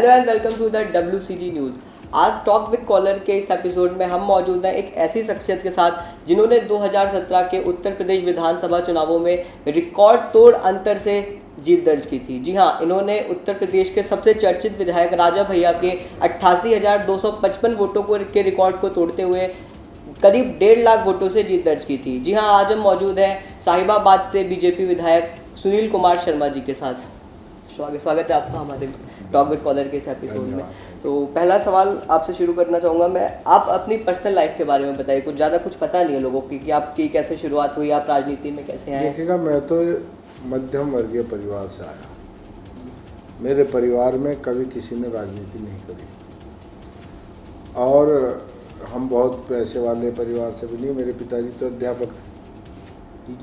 Hello and welcome to the WCG news. आज talk with caller के इस episode में हम मौजूद हैं एक ऐसी शख्सियत के साथ जिन्होंने 2017 के उत्तर प्रदेश विधानसभा चुनावों में रिकॉर्ड तोड़ अंतर से जीत दर्ज की थी। जी हाँ, इन्होंने उत्तर प्रदेश के सबसे चर्चित विधायक राजा भैया के 88,255 वोटों के रिकॉर्ड को तोड़ते हुए करीब 1.5 लाख वोटों से जीत दर्ज की थी। जी हाँ, आज हम मौजूद हैं साहिबाबाद से बीजेपी विधायक सुनील कुमार शर्मा जी के साथ। स्वागत है आपका हमारे टॉक विद कॉलर के इस एपिसोड में। तो पहला सवाल आपसे शुरू करना चाहूँगा मैं, आप अपनी पर्सनल लाइफ के बारे में बताइए। कुछ ज़्यादा कुछ पता नहीं है लोगों की कि आपकी कैसे शुरुआत हुई, आप राजनीति में कैसे आए? देखिएगा, मैं तो मध्यम वर्गीय परिवार से आया। मेरे परिवार में कभी किसी ने राजनीति नहीं करी और हम बहुत पैसे वाले परिवार से भी नहीं। मेरे पिताजी तो अध्यापक थे,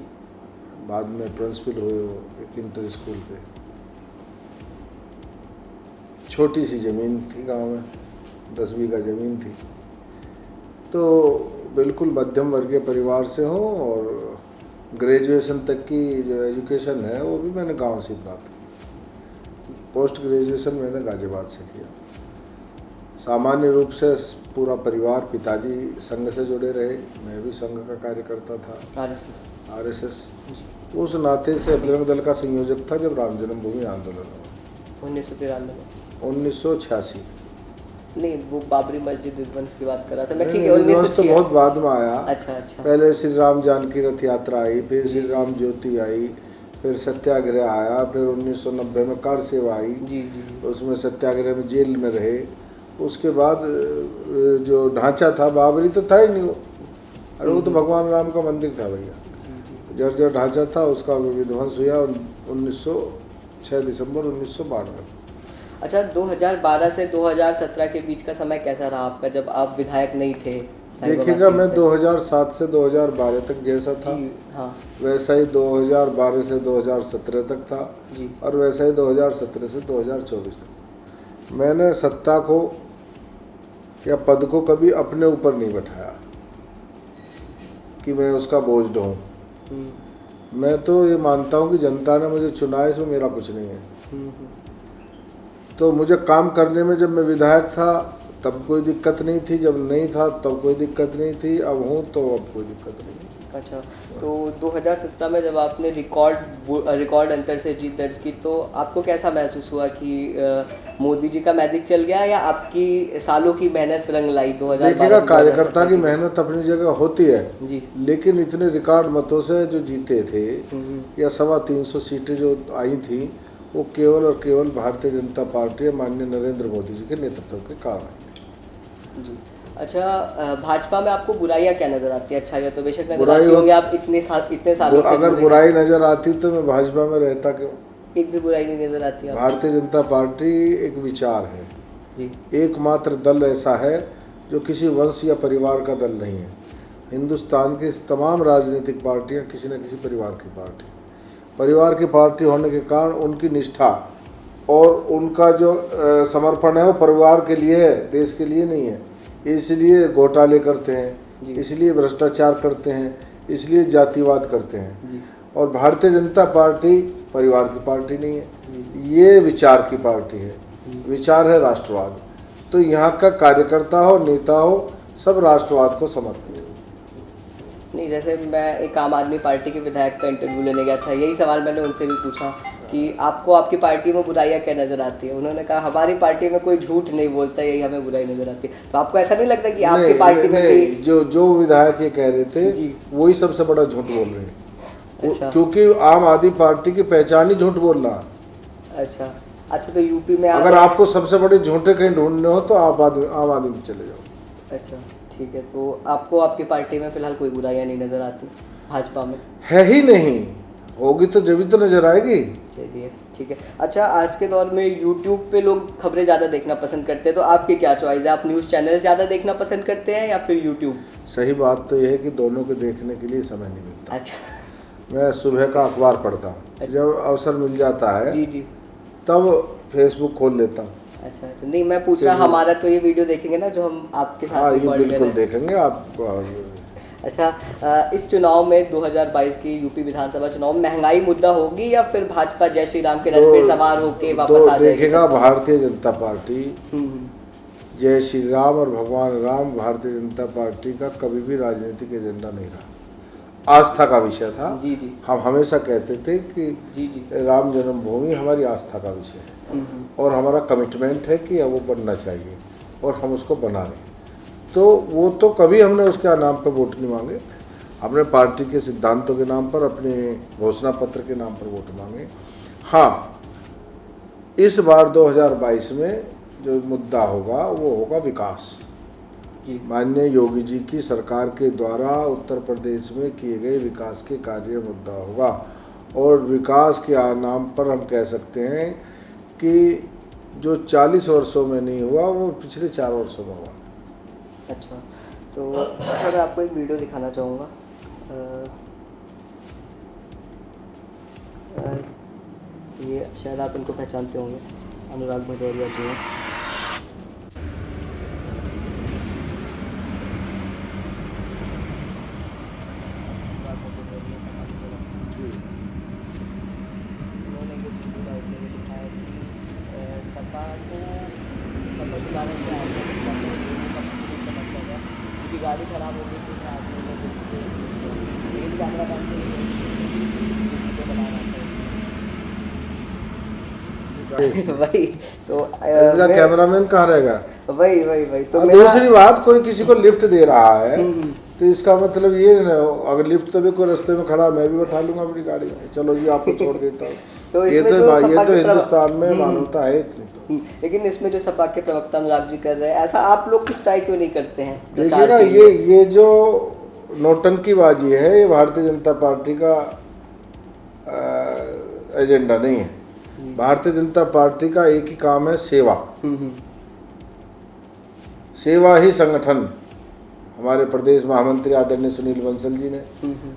बाद में प्रिंसिपल हुए हो एक इंटर स्कूल पे। छोटी सी ज़मीन थी गांव में, 10 बीघा ज़मीन थी। तो बिल्कुल मध्यम वर्गीय परिवार से हूँ और ग्रेजुएशन तक की जो एजुकेशन है वो भी मैंने गांव से प्राप्त की। पोस्ट ग्रेजुएशन मैंने गाजियाबाद से किया। सामान्य रूप से पूरा परिवार, पिताजी संघ से जुड़े रहे, मैं भी संघ का कार्यकर्ता था, RSS। उस नाते से बजरंग दल का संयोजक था जब राम जन्मभूमि आंदोलन हुआ 1986। नहीं, वो बाबरी मस्जिद विध्वंस की बात कर रहा था मैं। ठीक है, 1986 तो बहुत बाद में आया। अच्छा। पहले श्री राम जानकी रथ यात्रा आई, फिर श्री राम ज्योति आई, फिर सत्याग्रह आया, फिर 1990 में कार सेवा आई। जी। उसमें सत्याग्रह में जेल में रहे। उसके बाद जो ढांचा था बाबरी तो था ही नहीं वो। अरे वो तो भगवान राम का मंदिर था भैया। जर्जर ढांचा था, उसका विध्वंस हुआ 6 दिसंबर 1992। अच्छा, 2012 से 2017 के बीच का समय कैसा रहा आपका, जब आप विधायक नहीं थे? देखिएगा, मैं 2007 से 2012 तक जैसा था वैसा ही 2012 से 2017 तक था जी। और वैसा ही 2017 से 2024 तक। मैंने सत्ता को या पद को कभी अपने ऊपर नहीं बैठाया कि मैं उसका बोझ ढोऊं। मैं तो ये मानता हूँ कि जनता ने मुझे चुना है, इसमें मेरा कुछ नहीं है। तो मुझे काम करने में, जब मैं विधायक था तब कोई दिक्कत नहीं थी, जब नहीं था तब कोई दिक्कत नहीं थी, अब हूँ तो अब कोई दिक्कत नहीं। अच्छा, तो 2017 में जब आपने रिकॉर्ड अंतर से जीत दर्ज की तो आपको कैसा महसूस हुआ कि मोदी जी का मैजिक चल गया या आपकी सालों की मेहनत रंग लाई? 2012 देखिएगा, कार्यकर्ता की मेहनत अपनी जगह होती है जी, लेकिन इतने रिकॉर्ड मतों से जो जीते थे या 325 सीटें जो आई थी, वो केवल और केवल भारतीय जनता पार्टी और माननीय नरेंद्र मोदी जी के नेतृत्व के कारण जी। अच्छा, भाजपा में आपको बुराइयां क्या नजर आती है? अच्छा, या तो बेशक नजर बुराई आती होंगी, आप इतने सालों से अगर बुराई नजर आती तो मैं भाजपा में रहता क्यों? एक भी बुराई नहीं नजर आती? भारतीय जनता पार्टी एक विचार है जी। एकमात्र दल ऐसा है जो किसी वंश या परिवार का दल नहीं है। हिंदुस्तान की तमाम राजनीतिक पार्टियां किसी न किसी परिवार की पार्टी होने के कारण उनकी निष्ठा और उनका जो समर्पण है वो परिवार के लिए है, देश के लिए नहीं है। इसलिए घोटाले करते हैं, इसलिए भ्रष्टाचार करते हैं, इसलिए जातिवाद करते हैं। और भारतीय जनता पार्टी परिवार की पार्टी नहीं है, ये विचार की पार्टी है। विचार है राष्ट्रवाद। तो यहाँ का कार्यकर्ता हो, नेता हो, सब राष्ट्रवाद को समर्पित है। नहीं, जैसे मैं एक आम आदमी पार्टी के विधायक का इंटरव्यू लेने गया था, यही सवाल मैंने उनसे भी पूछा कि आपको आपकी पार्टी में बुराइयां क्या नज़र आती है? उन्होंने कहा हमारी पार्टी में कोई झूठ नहीं बोलता, यही हमें बुराई नज़र आती है। तो आपको ऐसा नहीं लगता कि आपकी पार्टी में जो विधायक ये कह रहे थे वही सबसे बड़ा झूठ बोल रहे हैं? अच्छा। क्योंकि आम आदमी पार्टी की पहचान ही झूठ बोलना। अच्छा, तो यूपी में अगर आपको सबसे बड़े झूठे कहीं ढूंढने हो तो आम आदमी में चले जाओ। अच्छा, ठीक है। तो आपको आपकी पार्टी में फिलहाल कोई बुराइयां नहीं नजर आती? भाजपा में है ही नहीं, होगी तो जब तो नजर आएगी। चलिए, ठीक है। अच्छा, आज के दौर में यूट्यूब पे लोग खबरें ज़्यादा देखना पसंद करते हैं, तो आपकी क्या चॉइस है? आप न्यूज़ चैनल ज़्यादा देखना पसंद करते हैं या फिर यूट्यूब? सही बात तो यह है कि दोनों को देखने के लिए समय नहीं मिलता। अच्छा। मैं सुबह का अखबार पढ़ता हूँ, जब अवसर मिल जाता है जी तब फेसबुक खोल लेता हूँ। अच्छा। नहीं, मैं पूछ रहा, हमारा तो ये वीडियो देखेंगे ना जो हम आपके साथ ये बिल्कुल देखेंगे आप। अच्छा, इस चुनाव में 2022 की यूपी विधानसभा चुनाव में महंगाई मुद्दा होगी या फिर भाजपा जय श्री राम के रथ पे सवार होके वापस आ जाएगी? देखेगा भारतीय जनता पार्टी, हम्म, जय श्री राम और भगवान राम भारतीय जनता पार्टी का कभी भी राजनीतिक एजेंडा नहीं रहा, आस्था का विषय था। जी जी। हम हमेशा कहते थे कि जी जी। राम जन्मभूमि हमारी आस्था का विषय है और हमारा कमिटमेंट है कि वो बनना चाहिए और हम उसको बना रहे हैं। तो वो तो कभी हमने उसके नाम पर वोट नहीं मांगे, हमने पार्टी के सिद्धांतों के नाम पर, अपने घोषणा पत्र के नाम पर वोट मांगे। हाँ, इस बार 2022 में जो मुद्दा होगा वो होगा विकास। माननीय योगी जी की सरकार के द्वारा उत्तर प्रदेश में किए गए विकास के कार्य मुद्दा होगा और विकास के नाम पर हम कह सकते हैं कि जो 40 वर्षों में नहीं हुआ वो पिछले 4 वर्षों में हुआ। अच्छा, तो अच्छा मैं आपको एक वीडियो दिखाना चाहूँगा। ये शायद आप इनको पहचानते होंगे, अनुराग भदौरिया जी हैं। उन्होंने ये वीडियो डाउट में लिखा है कि सपा को सपा चलाने से आगे उनकी गाड़ी खराब हो गई थी आदमी ने लेकिन कैमरा मैन से बनाना वही तो मेरा कैमरामैन कहाँ रहेगा? वही तो दूसरी बात, कोई किसी को लिफ्ट दे रहा है तो इसका मतलब ये न, अगर लिफ्ट तो भी कोई रास्ते में खड़ा, मैं भी उठा लूंगा अपनी गाड़ी में, चलो जी आपको छोड़ देता हूँ। तो ये तो हिंदुस्तान में मानवता है इतनी तो। लेकिन इसमें जो सपा के प्रवक्ता अनुराग जी कर रहे हैं, ऐसा आप लोग कुछ ट्राई क्यों नहीं करते हैं? देखिएगा, ये जो नौटंकीबाजी है ये भारतीय जनता पार्टी का एजेंडा नहीं है। भारतीय जनता पार्टी का एक ही काम है, सेवा। सेवा ही संगठन। हमारे प्रदेश महामंत्री आदरणीय सुनील बंसल जी ने,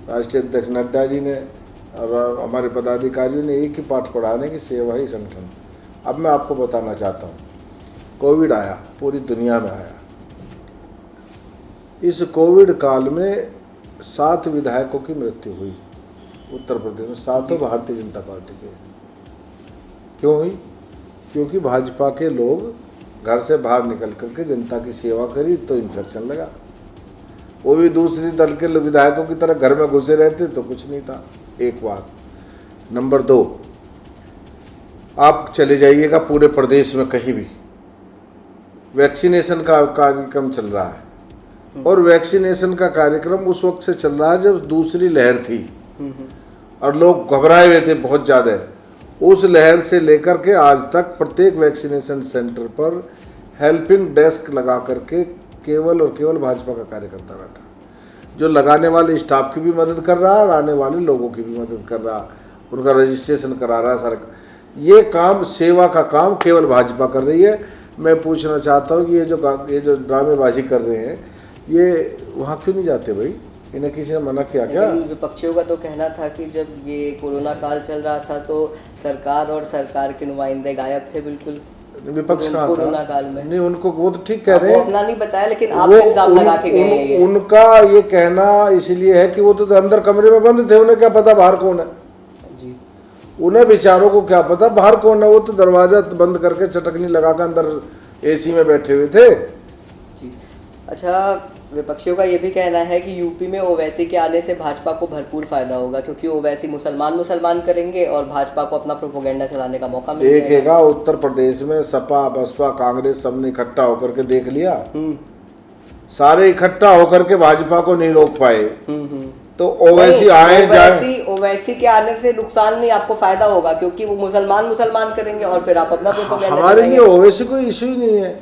राष्ट्रीय अध्यक्ष नड्डा जी ने और हमारे पदाधिकारियों ने एक ही पाठ पढ़ाने की, सेवा ही संगठन। अब मैं आपको बताना चाहता हूँ, कोविड आया, पूरी दुनिया में आया। इस कोविड काल में 7 विधायकों की मृत्यु हुई उत्तर प्रदेश में, 7 भारतीय जनता पार्टी के। क्यों हुई? क्योंकि भाजपा के लोग घर से बाहर निकल करके जनता की सेवा करी तो इन्फेक्शन लगा। वो भी दूसरी दल के विधायकों की तरह घर में घुसे रहते तो कुछ नहीं था। एक बात। नंबर 2, आप चले जाइएगा पूरे प्रदेश में कहीं भी, वैक्सीनेशन का कार्यक्रम चल रहा है और वैक्सीनेशन का कार्यक्रम उस वक्त से चल रहा है जब दूसरी लहर थी और लोग घबराए हुए थे बहुत ज़्यादा। उस लहर से लेकर के आज तक प्रत्येक वैक्सीनेशन सेंटर पर हेल्पिंग डेस्क लगा करके केवल और केवल भाजपा का कार्यकर्ता बैठा, जो लगाने वाले स्टाफ की भी मदद कर रहा है और आने वाले लोगों की भी मदद कर रहा, उनका रजिस्ट्रेशन करा रहा है सरकार। ये काम, सेवा का काम केवल भाजपा कर रही है। मैं पूछना चाहता हूँ कि ये जो ड्रामेबाजी कर रहे हैं ये वहाँ क्यों नहीं जाते भाई? इन्हें किसी ने मना किया क्या? विपक्षियों का तो कहना था कि जब ये कोरोना काल चल रहा था तो सरकार और सरकार के नुमाइंदे गायब थे बिल्कुल विपक्ष का कोरोना काल में। नहीं, उनको वो तो ठीक कह रहे हैं, अपना नहीं बताया, लेकिन आप इल्जाम लगा के गए हैं। उनका ये कहना इसलिए है कि वो तो अंदर कमरे में बंद थे, उन्हें क्या पता बाहर कौन है जी। उन्हें बेचारों को क्या पता बाहर कौन है? वो तो दरवाजा बंद करके चटकनी लगाकर अंदर एसी में बैठे हुए थे जी। अच्छा, विपक्षियों का ये भी कहना है कि यूपी में ओवैसी के आने से भाजपा को भरपूर फायदा होगा, क्योंकि ओवैसी मुसलमान करेंगे और भाजपा को अपना प्रोपेगेंडा चलाने का मौका मिलेगा। देखेगा उत्तर प्रदेश में सपा बसपा कांग्रेस सबने इकट्ठा होकर के देख लिया, सारे इकट्ठा होकर के भाजपा को नहीं रोक पाए। तो ओवैसी आए जाए, ओवैसी के आने से नुकसान नहीं, आपको फायदा होगा, क्योंकि वो मुसलमान करेंगे और फिर आप अपना प्रोपेगेंडा। हमारे लिए ओवैसी कोई इशू ही नहीं है।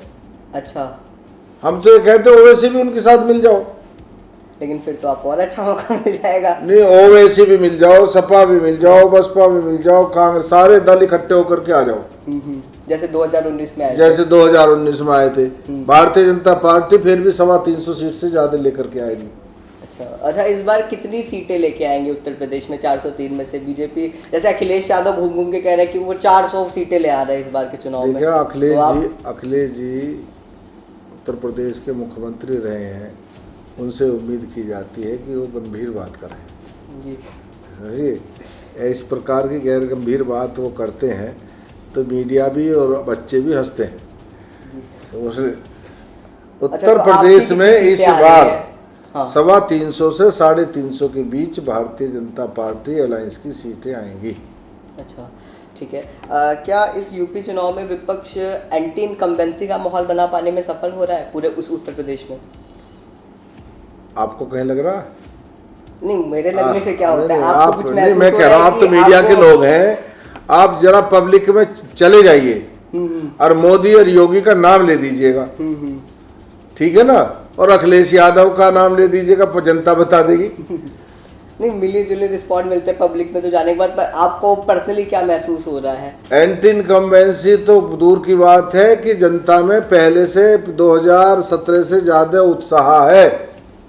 अच्छा, हम तो ये कहते ओवैसी भी उनके साथ मिल जाओ, लेकिन फिर तो आपको और अच्छा मौका मिल जाएगा। नहीं, ओवैसी भी मिल जाओ, सपा भी मिल जाओ, बसपा भी मिल जाओ, कांग्रेस, सारे दल इकट्ठे होकर के आ जाओ, जैसे 2019 में आए जैसे 2019 में आए थे। भारतीय जनता पार्टी फिर भी 325 सीट से ज्यादा लेकर के आएगी। अच्छा, इस बार कितनी सीटें लेके आएंगे उत्तर प्रदेश में? 403 में से बीजेपी, जैसे अखिलेश यादव घूम घूम के कह रहे हैं कि वो 400 सीटें ले आ रहे हैं इस बार के चुनाव में। अखिलेश जी उत्तर प्रदेश के मुख्यमंत्री रहे हैं उनसे उम्मीद की जाती है कि वो गंभीर बात करें। जी समझिए, इस प्रकार की गैर गंभीर बात वो करते हैं तो मीडिया भी और बच्चे भी हंसते हैं। जी। तो उस उत्तर अच्छा, तो प्रदेश आपकी में कितनी इस सीटें आ रही बार है? हाँ। 350 से 350 के बीच भारतीय जनता पार्टी अलायंस की सीटें आएंगी। अच्छा, ठीक है। क्या इस यूपी चुनाव में विपक्ष एंटी इनकम्बेंसी का माहौल बना पाने में सफल हो रहा है पूरे उस उत्तर प्रदेश में? आपको कहीं लग रहा है? नहीं, मेरे लगने से क्या होता है, नहीं, आपको कुछ नहीं, महसूस मैं हो कह रहा हूँ, है आप तो कि मीडिया के आपको- लोग हैं, आप जरा पब्लिक में चले जाइए और मोदी और योगी का नाम ले दीजिएगा, ठीक है ना, और अखिलेश यादव का नाम ले दीजिएगा, जनता बता देगी। नहीं, मिली जुली रिस्पॉन्ड मिलते हैं पब्लिक में तो जाने के बाद, पर आपको पर्सनली क्या महसूस हो रहा है? एंटी इनकम्बेंसी तो दूर की बात है कि जनता में पहले से 2017 से ज्यादा उत्साह है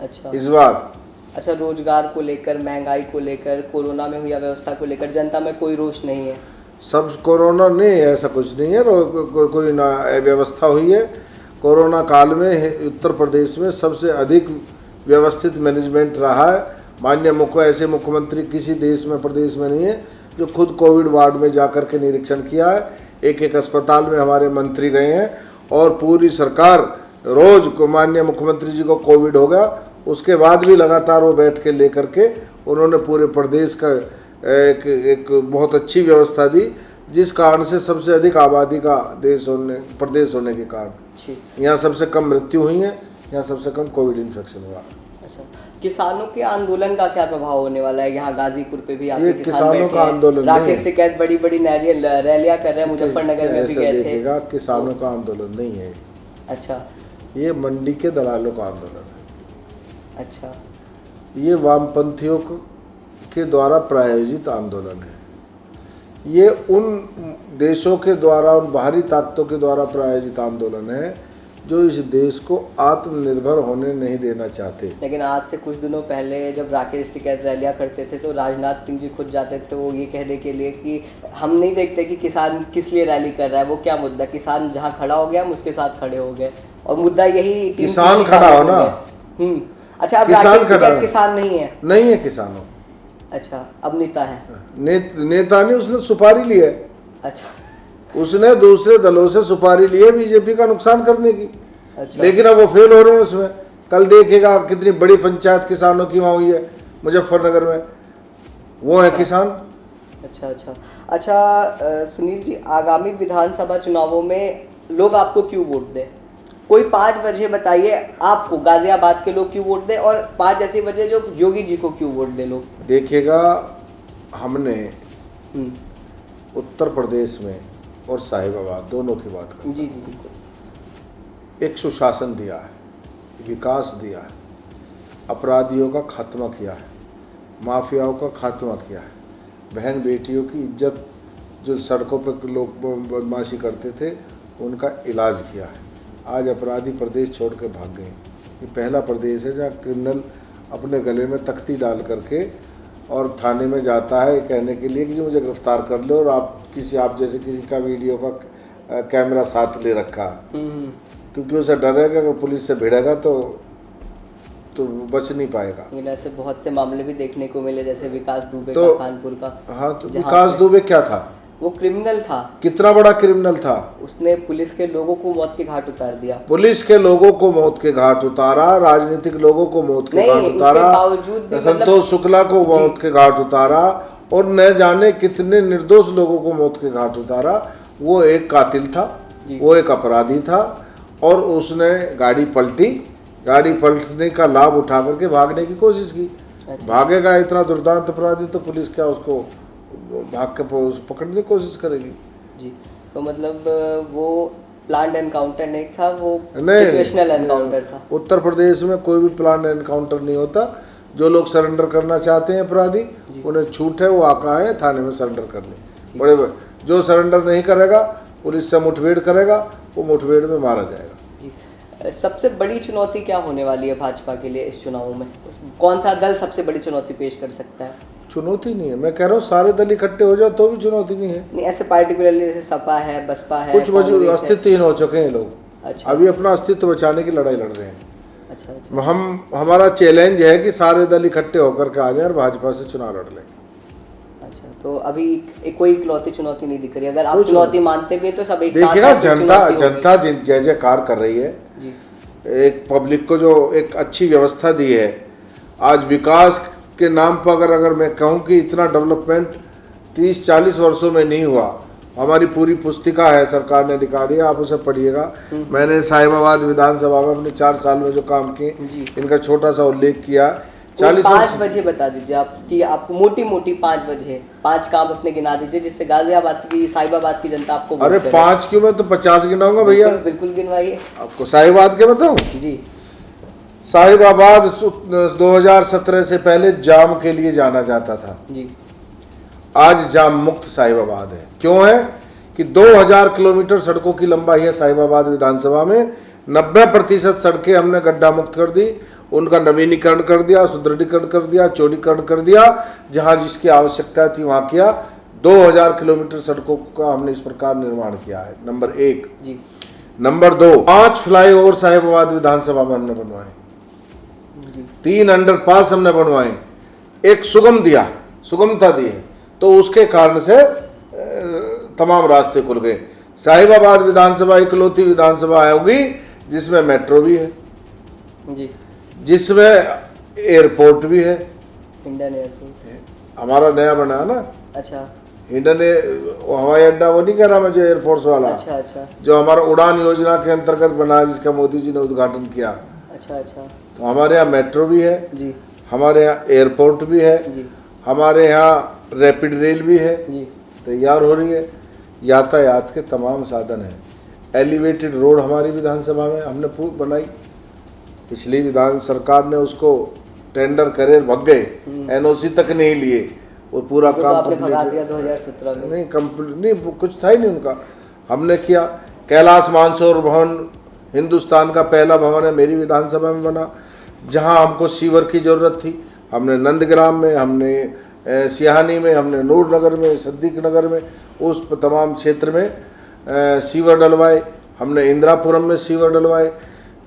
अच्छा इस बार। अच्छा, रोजगार को लेकर, महंगाई को लेकर, कोरोना में हुई अव्यवस्था को लेकर जनता में कोई रोष नहीं है? सब कोरोना नहीं, ऐसा कुछ नहीं है, कोई ना व्यवस्था हुई है। कोरोना काल में उत्तर प्रदेश में सबसे अधिक व्यवस्थित मैनेजमेंट रहा है। ऐसे मुख्यमंत्री किसी देश में, प्रदेश में नहीं है जो खुद कोविड वार्ड में जाकर के निरीक्षण किया है। एक एक अस्पताल में हमारे मंत्री गए हैं और पूरी सरकार रोज को, माननीय मुख्यमंत्री जी को कोविड हो गया, उसके बाद भी लगातार वो बैठ के लेकर के उन्होंने पूरे प्रदेश का एक बहुत अच्छी व्यवस्था दी, जिस कारण से सबसे अधिक आबादी का प्रदेश होने के कारण यहाँ सबसे कम मृत्यु हुई है, यहाँ सबसे कम कोविड इन्फेक्शन हुआ। अच्छा, किसानों के आंदोलन का क्या प्रभाव होने वाला है? यहाँ गाजीपुर पे भी आपके किसान किसानों बैठे का हैं। आंदोलन राकेश टिकैत बड़ी बड़ी रैलियां कर रहे हैं, मुजफ्फरनगर में भी गए थे। देखिएगा, किसानों का आंदोलन नहीं है, अच्छा ये मंडी के दलालों का आंदोलन है। अच्छा, ये वामपंथियों के द्वारा प्रायोजित आंदोलन है। ये उन देशों के द्वारा, उन बाहरी ताकतों के द्वारा प्रायोजित आंदोलन है जो इस देश को आत्मनिर्भर होने नहीं देना चाहते। लेकिन आज से कुछ दिनों पहले जब राकेश टिकैत रैलियां करते थे तो राजनाथ सिंह जी खुद जाते थे वो ये कहने के लिए कि हम नहीं देखते कि किसान किस लिए रैली कर रहा है, वो क्या मुद्दा, किसान जहाँ खड़ा हो गया हम उसके साथ खड़े हो गए, और मुद्दा यही किसान खड़ा हो ना। अच्छा, अब राकेश टिकैत किसान नहीं है? नहीं है किसानों। अच्छा, अब नेता है? नेता नहीं, उसने सुपारी ली है। अच्छा, उसने दूसरे दलों से सुपारी ली है बीजेपी का नुकसान करने की। अच्छा, लेकिन अब वो फेल हो रहे हैं उसमें। कल देखिएगा कितनी बड़ी पंचायत किसानों की वहाँ हुई है मुजफ्फरनगर में, वो है किसान। अच्छा अच्छा अच्छा, सुनील जी, आगामी विधानसभा चुनावों में लोग आपको क्यों वोट दें? कोई 5 वजह बताइए आपको, गाजियाबाद के लोग क्यों वोट दें, और 5 ऐसी वजह जो योगी जी को क्यों वोट दें लोग? देखिएगा, हमने उत्तर प्रदेश में और साहिबाबाद दोनों की बात करें, जी जी बिल्कुल, एक सुशासन दिया है, विकास दिया है, अपराधियों का खात्मा किया है, माफियाओं का खात्मा किया है, बहन बेटियों की इज्जत, जो सड़कों पर लोग बदमाशी करते थे उनका इलाज किया है। आज अपराधी प्रदेश छोड़ के भाग गए। ये पहला प्रदेश है जहाँ क्रिमिनल अपने गले में तख्ती डाल करके और थाने में जाता है कहने के लिए कि जो मुझे गिरफ्तार कर लो, और आप जैसे किसी का वीडियो का कैमरा साथ ले रखा, क्योंकि उसे डर है कि अगर पुलिस से भिड़ेगा तो बच नहीं पाएगा। लेकिन ऐसे बहुत से मामले भी देखने को मिले, जैसे विकास दुबे तो का कानपुर का। हाँ, तो विकास दुबे क्या था? वो क्रिमिनल था। कितना बड़ा क्रिमिनल था? उसने पुलिस के लोगों को मौत के घाट उतार दिया। पुलिस के लोगों को मौत के घाट उतारा, राजनीतिक लोगों को मौत के घाट उतारा, संतोष शुक्ला को मौत के घाट उतारा, और न जाने कितने निर्दोष लोगों को मौत के घाट उतारा। वो एक कातिल था, वो एक अपराधी था, और उसने गाड़ी पलटने का लाभ उठा करके भागने की कोशिश की। भागेगा इतना दुर्दांत अपराधी तो पुलिस क्या उसको भाग के पकड़ने की कोशिश करेगी? जी, तो मतलब वो प्लान्ड एनकाउंटर नहीं था, वो सिचुएशनल एनकाउंटर था। उत्तर प्रदेश में कोई भी प्लान्ड एनकाउंटर नहीं होता। जो लोग सरेंडर करना चाहते हैं अपराधी, उन्हें छूट है, वो आका है थाने में सरेंडर करने। बड़े जो सरेंडर नहीं करेगा, पुलिस से मुठभेड़ करेगा, वो मुठभेड़ में मारा जाएगा। जी, सबसे बड़ी चुनौती क्या होने वाली है भाजपा के लिए इस चुनावों में? कौन सा दल सबसे बड़ी चुनौती पेश कर सकता है? चुनौती नहीं है, मैं कह रहा हूँ सारे दल इकट्ठे हो जाओ तो भी चुनौती नहीं है। नहीं, ऐसे पार्टिकुलरली जैसे सपा है, बसपा है, कुछ अस्तित्वहीन हो चुके हैं लोग। अच्छा, अभी अपना अस्तित्व बचाने की लड़ाई लड़ रहे हैं। अच्छा अच्छा हमारा चैलेंज है कि सारे दल इकट्ठे होकर के आ जाए और भाजपा से चुनाव लड़ लें। अच्छा, तो अभी कोई इकलौती चुनौती नहीं दिख रही। अगर आप कुछ चुनौती मानते भी हैं तो सब एक साथ देखिएगा, आके चुनौती होगी। जनता जय जयकार कर रही है। जी एक पब्लिक को जो एक अच्छी व्यवस्था दी है, आज विकास के नाम पर अगर मैं कहूँ कि इतना डेवलपमेंट 30-40 वर्षों में नहीं हुआ, हमारी पूरी पुस्तिका है, सरकार ने निकाली है, आप उसे पढ़िएगा। मैंने साहिबाबाद विधानसभा में अपने 4 साल में जो काम किए, जी। इनका छोटा सा उल्लेख किया। 40 5 वजह बता दीजिए आप कि आप मोटी 5 वजह, 5 काम अपने गिना दीजिए जिससे गाजियाबाद की, साहिबाबाद की जनता आपको वोट अरे करे। 5 क्यों, मैं तो 50 गिनाऊंगा भैया। बिल्कुल गिनवाइए। आपको साहिबाबाद के बताऊं? जी साहिबाबाद 2017 से पहले जाम के लिए जाना जाता था, जी आज जाम मुक्त साहिबाबाद है। क्यों है कि 2000 किलोमीटर सड़कों की लंबाई है साहिबाबाद विधानसभा में। 90% सड़कें हमने गड्ढा मुक्त कर दी, उनका नवीनीकरण कर दिया, सुदृढ़ीकरण कर दिया, चौड़ीकरण कर दिया, जहां जिसकी आवश्यकता थी वहां किया। 2000 किलोमीटर सड़कों का हमने इस प्रकार निर्माण किया है, नंबर 1। जी नंबर 2, 5 फ्लाईओवर साहिबाबाद विधानसभा में हमने बनवाए, जी 3 अंडरपास हमने बनवाए, एक सुगमता दी है, तो उसके कारण से तमाम रास्ते खुल गए। साहिबाबाद विधानसभा इकलौती विधानसभा होगी जिसमें मेट्रो भी है, जी जिसमें एयरपोर्ट भी है। इंडियन एयरपोर्ट हमारा नया बना है ना, अच्छा इंडियन हवाई अड्डा, वो नहीं कह रहा मैं, जो एयरफोर्स वाला, अच्छा अच्छा जो हमारा उड़ान योजना के अंतर्गत बना है, जिसका मोदी जी ने उद्घाटन किया। अच्छा अच्छा तो हमारे यहाँ मेट्रो भी है, जी हमारे यहाँ एयरपोर्ट भी है, जी हमारे यहाँ रैपिड रेल भी है, जी तैयार हो रही है। यातायात के तमाम साधन हैं। एलिवेटेड रोड हमारी विधानसभा में हमने बनाई, पिछली विधान सरकार ने उसको टेंडर करे, भग गए, एनओसी तक नहीं लिए, वो पूरा तो काम आपने complete भगा है। दिया 2017 में। नहीं कंप्लीट नहीं, वो कुछ था ही नहीं उनका, हमने किया। कैलाश मानसरोवर भवन हिंदुस्तान का पहला भवन है, मेरी विधानसभा में बना। जहां हमको सीवर की ज़रूरत थी, हमने नंदग्राम में, हमने सिहानी में, हमने नूर नगर में, सिद्दीक नगर में, उस तमाम क्षेत्र में सीवर डलवाए। हमने इंदिरापुरम में सीवर डलवाए।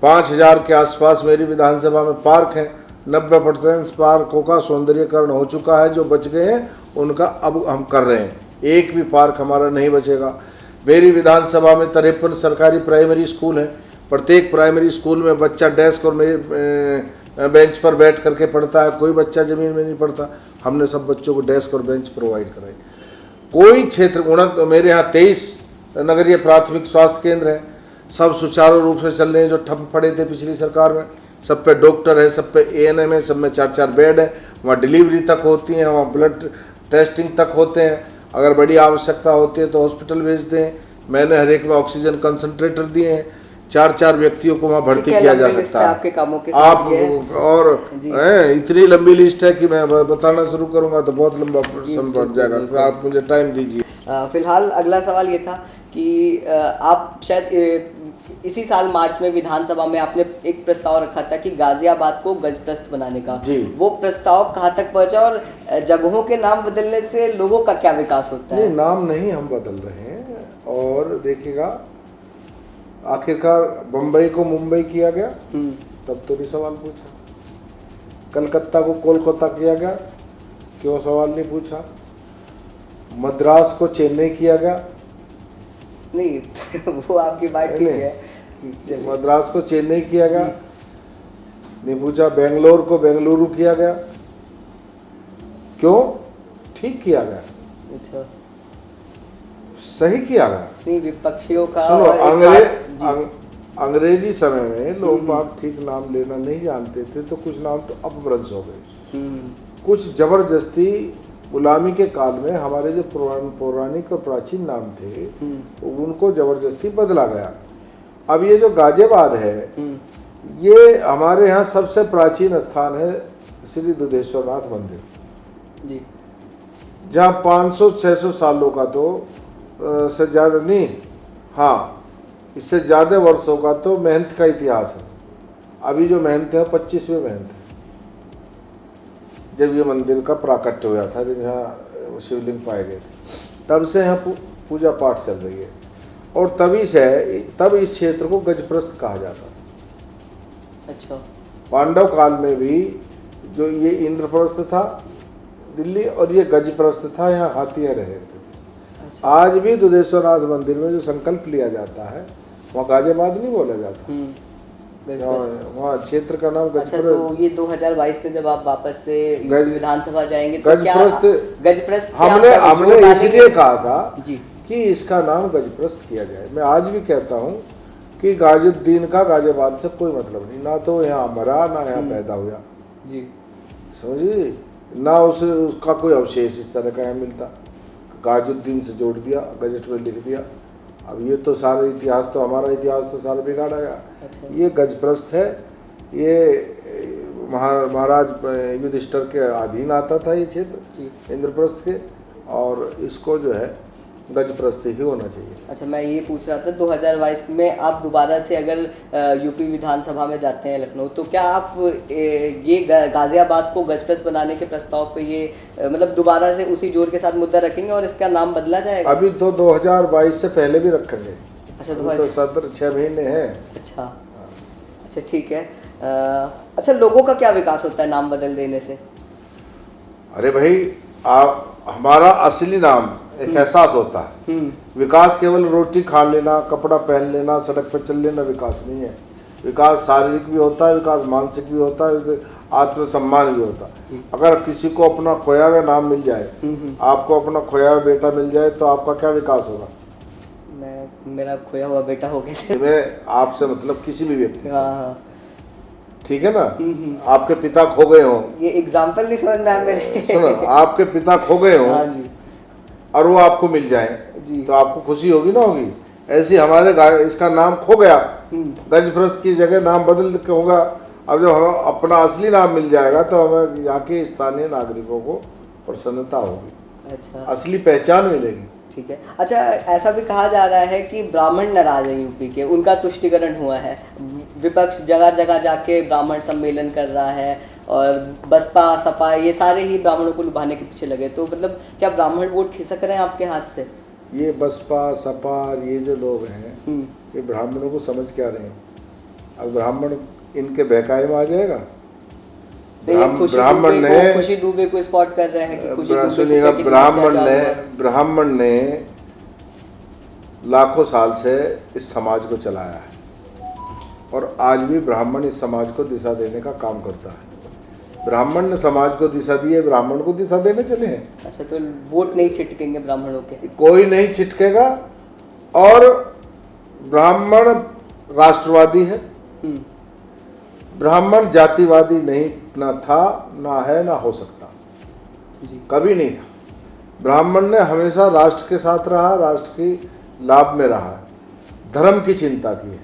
5000 के आसपास मेरी विधानसभा में पार्क हैं। 90% पार्कों का सौंदर्यीकरण हो चुका है, जो बच गए हैं उनका अब हम कर रहे हैं। एक भी पार्क हमारा नहीं बचेगा। मेरी विधानसभा में 53 सरकारी प्राइमरी स्कूल हैं। प्रत्येक प्राइमरी स्कूल में बच्चा डेस्क और मेरे बेंच पर बैठ करके पढ़ता है, कोई बच्चा ज़मीन में नहीं पढ़ता। हमने सब बच्चों को डेस्क और बेंच प्रोवाइड कराई। कोई क्षेत्र मेरे यहाँ 23 नगरीय प्राथमिक स्वास्थ्य केंद्र हैं, सब सुचारू रूप से चल रहे हैं, जो ठप पड़े थे पिछली सरकार में। सब पे डॉक्टर है, सब पे एएनएम है, सब में 4-4 बेड है, वहाँ डिलीवरी तक होती है, वहाँ ब्लड टेस्टिंग तक होते हैं। अगर बड़ी आवश्यकता होती है तो हॉस्पिटल भेजते हैं। मैंने हर एक में ऑक्सीजन कंसंट्रेटर दिए हैं, 4-4 व्यक्तियों को वहाँ भर्ती किया जा सकता है। आपके कामों के आप और इतनी लंबी लिस्ट है कि मैं बताना शुरू करूँगा तो बहुत लंबा समय बढ़ जाएगा, तो आप मुझे टाइम दीजिए। फिलहाल अगला सवाल ये था कि आप शायद इसी साल मार्च में विधानसभा में आपने एक प्रस्ताव रखा था कि गाजियाबाद को गजप्रस्थ बनाने का। जी। वो प्रस्ताव कहाँ तक पहुंचा और जगहों के नाम बदलने से लोगों का क्या विकास होता है? नहीं, नाम नहीं हम बदल रहे हैं। और देखिएगा, आखिरकार बम्बई को मुंबई किया गया, तब तो भी सवाल पूछा। कलकत्ता को कोलकाता किया गया, क्यों सवाल नहीं पूछा। मद्रास को चेन्नई किया गया, नहीं वो आपकी बात ठीक है। मद्रास को चेन्नई किया गया, नहीं पूछा। बेंगलोर को बेंगलुरु किया गया, क्यों? ठीक किया गया, अच्छा सही किया गया। नहीं, विपक्षियों का सुनो, अंग्रेजी समय में लोग बाग ठीक नाम लेना नहीं जानते थे, तो कुछ नाम तो अपभ्रंश हो गए। कुछ जबरदस्ती गुलामी के काल में हमारे जो पौराणिक और प्राचीन नाम थे उनको जबरदस्ती बदला गया। अब ये जो गाजियाबाद है, ये हमारे यहाँ सबसे प्राचीन स्थान है, श्री दुधेश्वरनाथ मंदिर जी, जहाँ 500-600 सालों का तो से ज़्यादा नहीं, हाँ इससे ज़्यादा वर्षों का तो महंत का इतिहास है। अभी जो महंत है 25वें महंत है, जब ये मंदिर का प्राकट्य हुआ था, जब यहाँ शिवलिंग पाए गए थे, तब से यहाँ पूजा पाठ चल रही है। और तब इस क्षेत्र को गजप्रस्थ कहा जाता था। अच्छा। पांडव काल में भी जो ये इंद्रप्रस्थ था दिल्ली और ये गजप्रस्थ था, यहाँ हाथियाँ रहे थे। अच्छा। आज भी दुधेश्वरनाथ मंदिर में जो संकल्प लिया जाता है वहाँ गाजियाबाद नहीं बोला जाता, वहाँ क्षेत्र का नाम अच्छा, तो ये 2022 में जब आप वापस से विधानसभा जाएंगे तो गजप्रस्थ गजप्रस्थ हमने इसलिए कहा था जी कि इसका नाम गजप्रस्थ किया जाए। मैं आज भी कहता हूँ कि गाजिउद्दीन का गाजियाबाद से कोई मतलब नहीं, ना तो यहाँ मरा ना यहाँ पैदा हुआ जी, समझिए, ना उसका कोई अवशेष इस तरह का यहाँ मिलता। गाजिउद्दीन से जोड़ दिया, गजट में लिख दिया। अब ये तो सारा इतिहास तो हमारा इतिहास तो सारा बिगाड़ा गया। अच्छा। ये गजप्रस्थ है, ये महाराज युधिष्ठिर के अधीन आता था ये क्षेत्र इंद्रप्रस्थ के, और इसको जो है गजप्रस्थ ही होना चाहिए। अच्छा, मैं ये पूछ रहा था 2022 में आप दोबारा से अगर यूपी विधानसभा में जाते हैं लखनऊ, तो क्या आप ये गाजियाबाद को गजप्रस्थ बनाने के प्रस्ताव पे ये मतलब दोबारा से उसी जोर के साथ मुद्दा रखेंगे और इसका नाम बदला जाएगा? अभी तो 2022 से पहले भी रखेंगे। अच्छा, तो 6 महीने हैं। अच्छा अच्छा, ठीक है। अच्छा, लोगों का क्या विकास होता है नाम बदल देने से? अरे भाई, आप हमारा असली नाम एक एहसास होता है। विकास केवल रोटी खा लेना, कपड़ा पहन लेना, सड़क पर चल लेना विकास नहीं है। विकास शारीरिक भी होता है, विकास मानसिक भी होता है, आत्मसम्मान भी होता है। अगर किसी को अपना खोया हुआ नाम मिल जाए, आपको अपना खोया हुआ बेटा मिल जाए, तो आपका क्या विकास होगा? मेरा खोया हुआ बेटा हो गया। मैं आपसे मतलब किसी भी व्यक्ति से, हाँ, ठीक है ना, आपके पिता खो गए हो, ये एग्जाम्पल नहीं समझ में आया मेरे। सुनो, आपके पिता खो गए हो हाँ जी, और वो आपको मिल जाए तो आपको खुशी होगी ना होगी? ऐसे हमारे इसका नाम खो गया, गजप्रस्थ की जगह नाम बदल के होगा। अब जब हमें अपना असली नाम मिल जाएगा तो हमें यहाँ के स्थानीय नागरिकों को प्रसन्नता होगी। अच्छा, असली पहचान मिलेगी। ठीक है। अच्छा, ऐसा भी कहा जा रहा है कि ब्राह्मण नाराज है यूपी के, उनका तुष्टिकरण हुआ है। विपक्ष जगह जगह जाके ब्राह्मण सम्मेलन कर रहा है और बसपा सपा ये सारे ही ब्राह्मणों को लुभाने के पीछे लगे। तो मतलब क्या ब्राह्मण वोट खिसक रहे हैं आपके हाथ से? ये बसपा सपा ये जो लोग हैं ये ब्राह्मणों को समझ क्या रहे हैं? अब ब्राह्मण इनके बहकाए में आ जाएगा। ब्राह्मण ने खुशी दुबे को स्पॉट कर रहे हैं कि खुशी दुबे सुनिएगा, ब्राह्मण ने लाखों साल से इस समाज को चलाया है और आज भी ब्राह्मण इस समाज को दिशा देने का काम करता है। ब्राह्मण ने समाज को दिशा दी है, ब्राह्मण को दिशा देने चले हैं। अच्छा, तो वोट नहीं छिटकेंगे ब्राह्मणों के? कोई नहीं छिटकेगा। और ब्राह्मण राष्ट्रवादी है, ब्राह्मण जातिवादी नहीं, ना था ना है ना हो सकता जी, कभी नहीं था। ब्राह्मण ने हमेशा राष्ट्र के साथ रहा, राष्ट्र की लाभ में रहा, धर्म की चिंता की है,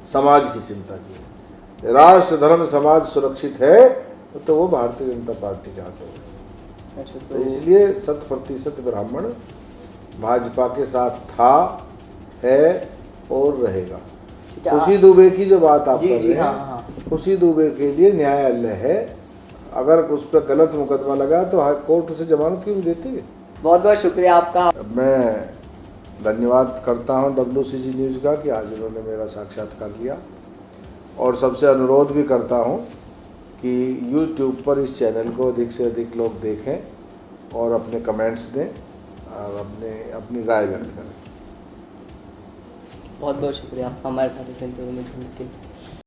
समाज की चिंता की है। राष्ट्र धर्म समाज सुरक्षित है तो वो भारतीय जनता पार्टी के हाथों में। अच्छा, तो इसलिए 100% ब्राह्मण भाजपा के साथ था, है और रहेगा। खुशी दुबे की जो बात आप कर रहे हैं, खुशी दुबे के लिए न्यायालय है। अगर उस पर गलत मुकदमा लगा तो हाई कोर्ट उसे जमानत क्यों देती है? बहुत बहुत शुक्रिया आपका। मैं धन्यवाद करता हूं WCG न्यूज़ का कि आज उन्होंने मेरा साक्षात्कार लिया, और सबसे अनुरोध भी करता हूं कि YouTube पर इस चैनल को अधिक से अधिक लोग देखें और अपने कमेंट्स दें और अपनी राय व्यक्त करें। बहुत बहुत शुक्रिया आपका हमारे साथ इस इंटरव्यू में जुड़ने के लिए।